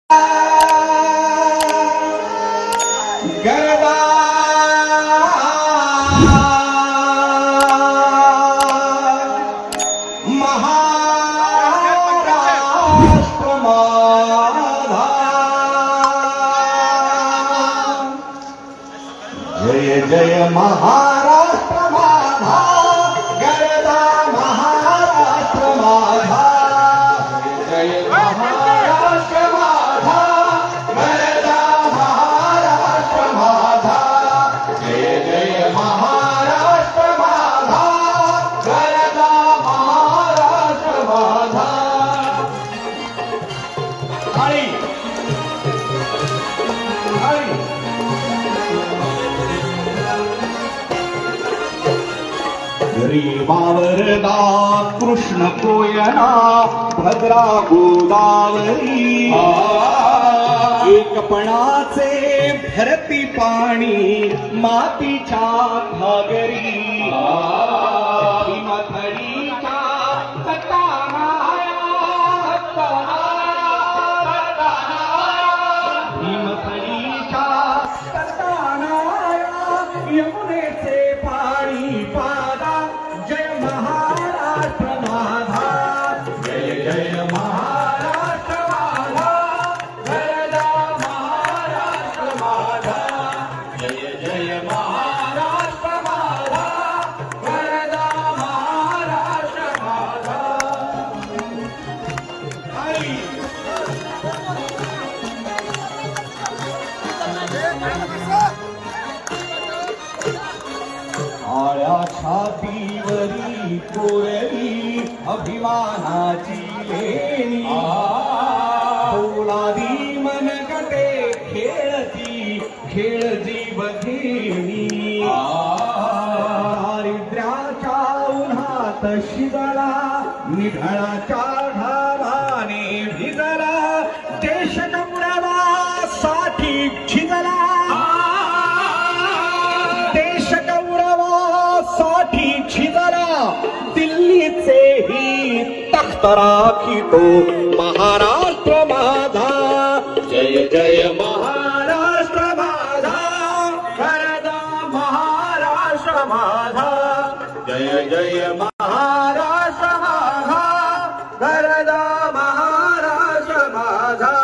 गरबा महाराष्ट्र माझा, जय जय महाराष्ट्र माझा, गरबा महाराष्ट्र माझा, जय महाराष्ट्र माझा, गरबा महाराष्ट्र माझा, जय जय महाराष्ट्र माझा, गरबा महाराष्ट्र माझा. थाळी थाळी. गरीबावरदा कृष्ण कोयना भद्रा गोदावरी, एकपणाचे भरती पाणी मातीच्या घागरी, हिमथडीच्या हिमथडीच्या यमुनेचे पाणी पादा, जय महाराष्ट्र माझा, जय जय महाराष्ट्र माझा, गरबा महाराष्ट्र माझा, जय जय महाराष्ट्र माझा, गरबा महाराष्ट्र माझा. आळ्या छातीवरी कोरली अभिमानाची लेणी, फौलादी मनगटे खेळती खेळ जीव घेणी, दारिद्र्याच्या उन्हात शिजला निढळाच्या घामाने भिजला, देश गौरवासाठी झिजला, देश गौरवासाठी झिजला, दिल्लीचेही तख्त राखितो महाराष्ट्र माझा, जय जय महाराष्ट्र माझा, गरबा महाराष्ट्र माझा, जय जय महाराष्ट्र माझा, गरबा महाराष्ट्र माझा.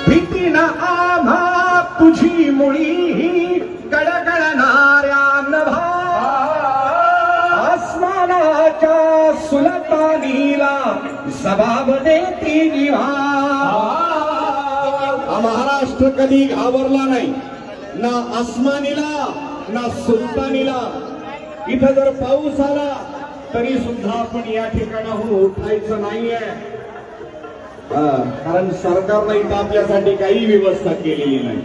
भीती न आम्हा तुझी मुळी गडगडणाऱ्या नभा, आसमानाच्या सुलतानीला जबाब देती निभा. हा महाराष्ट्र कधी घाबरला नाही, ना आसमानीला ना सुलतानीला. इथं जर पाऊस आला तरी सुद्धा आपण या ठिकाणाहून उठायचं नाहीये, कारण सरकारने इथं आपल्यासाठी काही व्यवस्था केलेली नाही.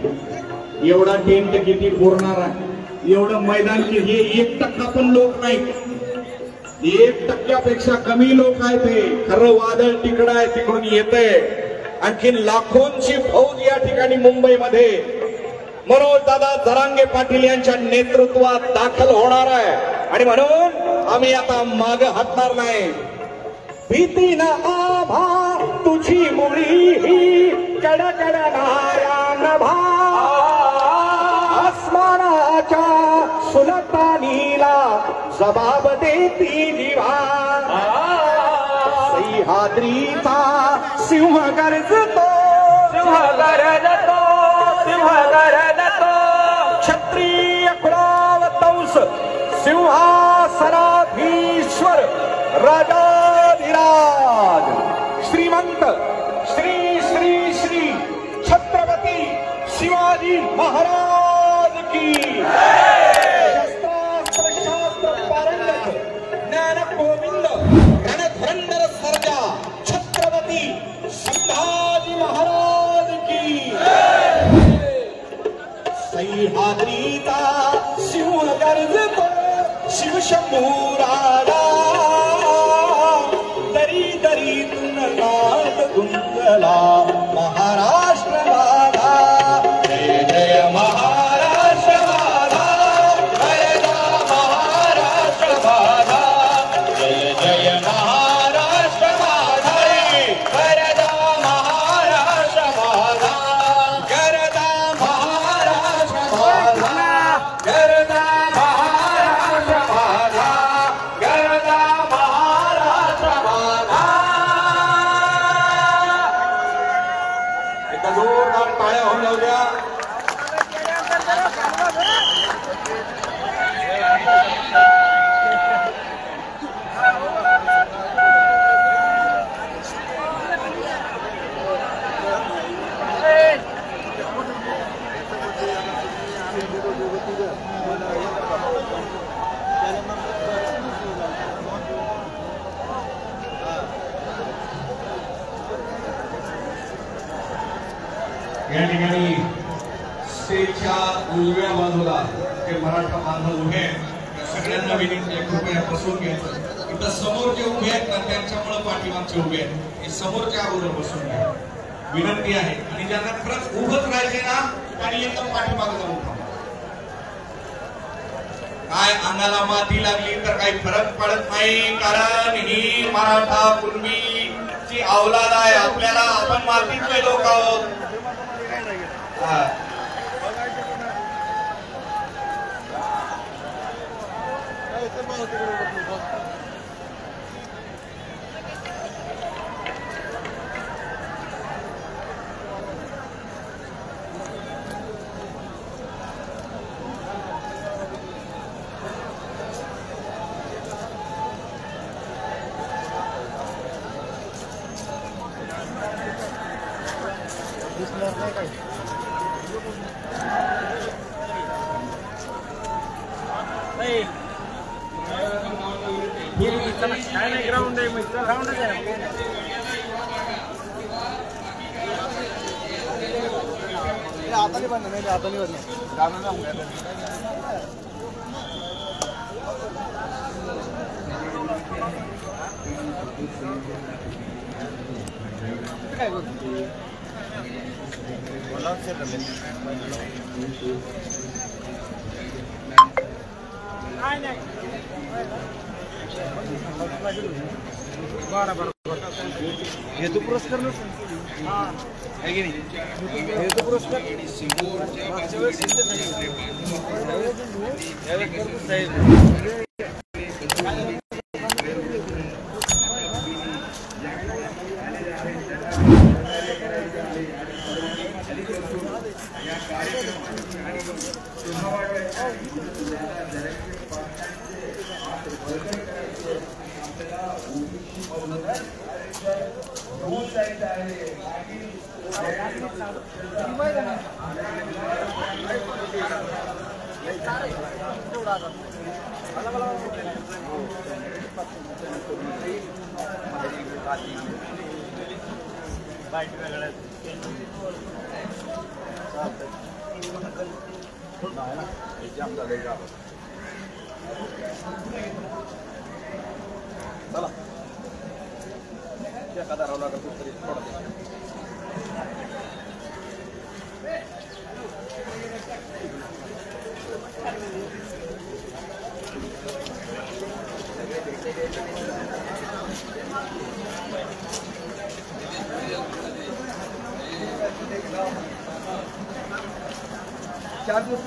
एवढा टेंट किती पुरणार आहे, एवढं मैदान किती, 1% पण लोक नाही, 1%पेक्षा कमी लोक आहेत. ते खरं वादळ तिकडं आहे, तिकडून येते. आणखी लाखोंची फौज या ठिकाणी मुंबईमध्ये मनोज दादा जरांगे पाटील यांच्या नेतृत्वात दाखल होणार आहे, आणि म्हणून आम्ही आता माग हटणार नाही. भीती न आभा तुझी मुळी कडकडणाऱ्या नभा, आसमानाच्या सुलतानीला जबाब देती निभा. सह्याद्रीचा सिंह गरजतो, सिंह गरजतो, सिंह गरजतो, क्षत्रिय कुलावतंस सिंहासनाधीश्वर राजाधिराज श्रीमंत श्री श्री श्री छत्रपती शिवाजी महाराज की. शस्त्रास्त्र शास्त्र पारंगत ज्ञान गोविंद रणधुरंधर सर्जा छत्रपती संभाजी महाराज की. सह्याद्रीचा सिंह गरजतो शिवशंभू राजा, दरी दरीतून नाद गुंजला महाराष्ट्र माझा, जय जय महाराष्ट्र माझा, उजव्या बाजूला हे मराठा बांधव उभे आहेत, सगळ्यांना विनंती आहे कृपया बसून घ्यायचं. इथं समोर जे उभे आहेत ना त्यांच्यामुळे पाठीमागचे उभे आहेत, हे समोरच्या अगोदर बसून घ्या विनंती आहे. आणि ज्यांना खरंच उभंच राहायचे ना त्यांनी एकदम पाठीमागे जाऊन थांबा. काय अंगाला माती लागली तर काही फरक पडत नाही, कारण ही मराठा कुणबीची औलाद आहे. आपल्याला आपण मातीतले लोक आहोत. ग्राउंड आहे ग्राउंडच आहे. आता नाही बनणार, नाही आता नाही बनणार. काय हेतू पुरस्कार आहे की नाही? हेतू पुरस्कार चार दिवस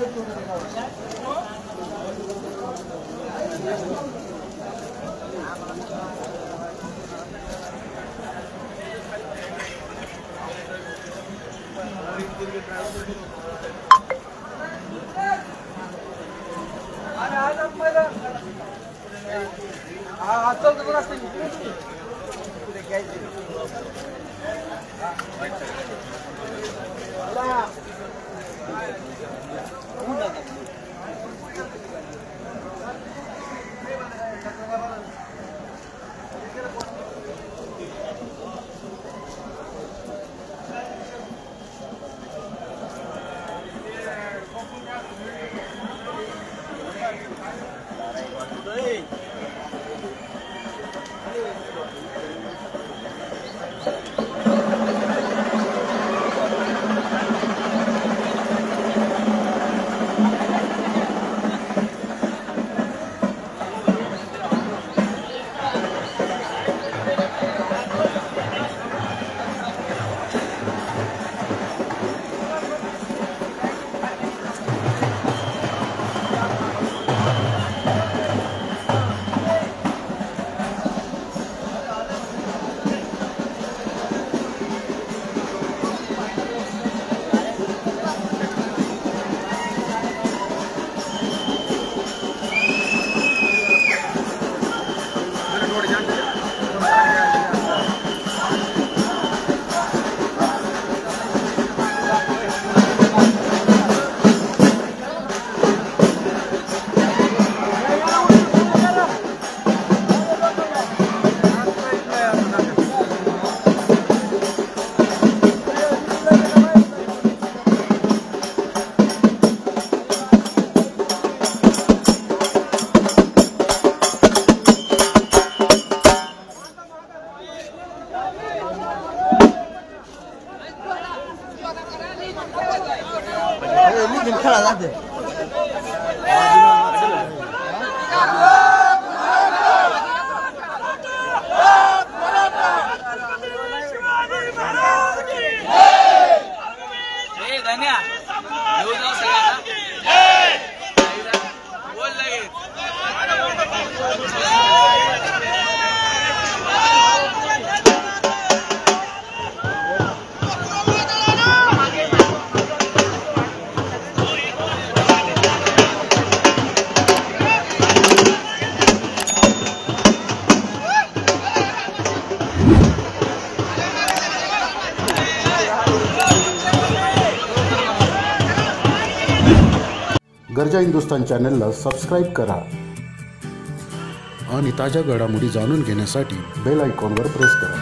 प्रजा हिंदुस्तान चॅनलला सबस्क्राईब करा आणि ताज्या घडामोडी जाणून घेण्यासाठी बेल आयकॉनवर प्रेस करा.